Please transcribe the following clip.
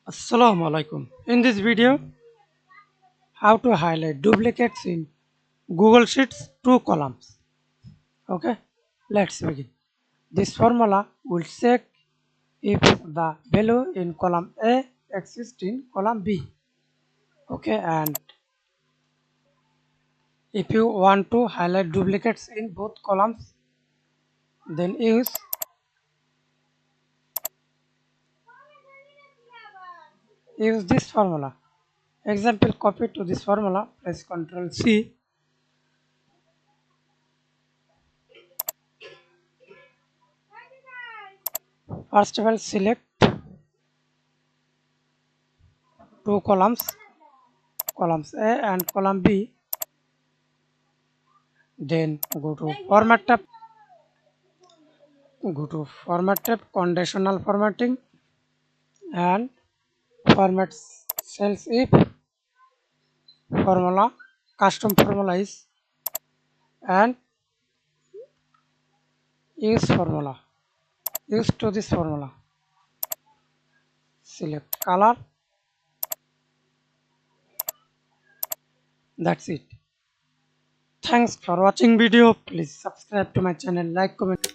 Assalamu Walaikum. In this video, how to highlight duplicates in Google Sheets 2 columns. Okay, let's begin. This formula will check if the value in column A exists in column B. Okay, and if you want to highlight duplicates in both columns, then use this formula. Example copy to this formula, press Ctrl C. First of all, select two columns A and column B. Then go to Format tab, conditional formatting, and format cells if formula custom formula is, and use to this formula. Select color. That's it. Thanks for watching video. Please subscribe to my channel, like, comment.